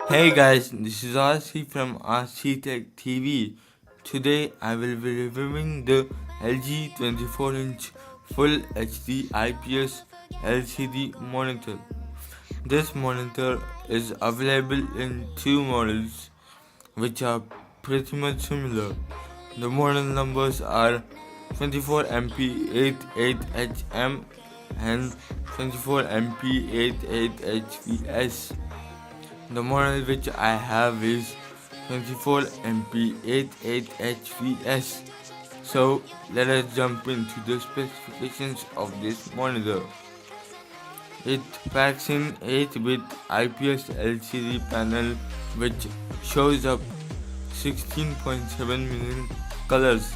Hey guys, this is RC from RC Tech TV. Today I will be reviewing the LG 24-inch Full HD IPS LCD monitor. This monitor is available in two models which are pretty much similar. The model numbers are 24MP88HM and 24MP88HV-S. The model which I have is 24MP88HV-S. So let us jump into the specifications of this monitor. It packs in 8-bit IPS LCD panel which shows up 16.7 million colors.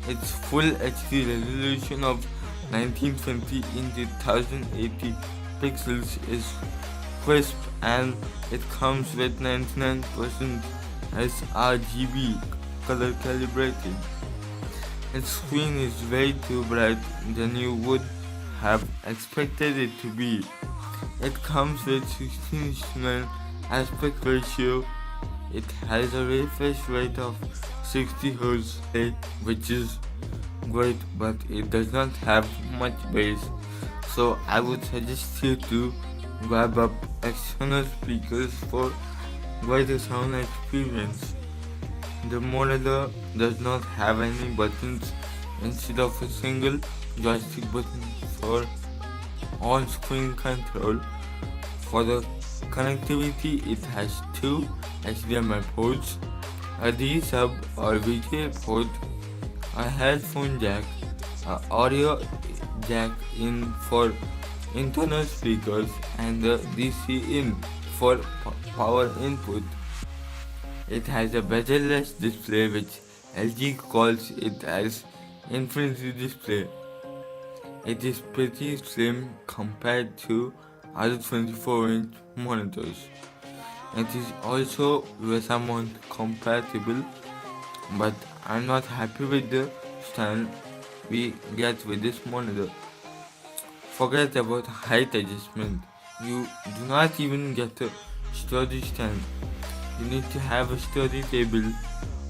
Its full HD resolution of 1920 into 1080 pixels is crisp and it comes with 99% sRGB color calibrated. Its screen is way too bright than you would have expected it to be. It comes with 16:9 aspect ratio. It has a refresh rate of 60 Hz, which is great, but it does not have much bass. So I would suggest you to grab up external speakers for greater sound experience. The monitor does not have any buttons instead of a single joystick button for on-screen control. For the connectivity, it has two HDMI ports, a D-sub or VGA port, a headphone jack, an audio jack in for internal speakers, and the DC in for power input. It has a bezel-less display which LG calls it as infinity display. It is pretty slim compared to other 24-inch monitors. It is also USA mount compatible, but I'm not happy with the stand we get with this monitor. Forget about height adjustment. You do not even get a sturdy stand. You need to have a sturdy table.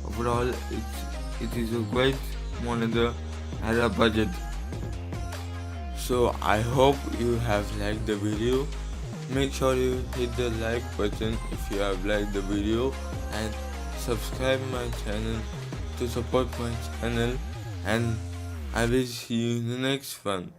Overall, it is a great monitor at a budget. So I hope you have liked the video. Make sure you hit the like button if you have liked the video and subscribe my channel to support my channel, and I will see you in the next one.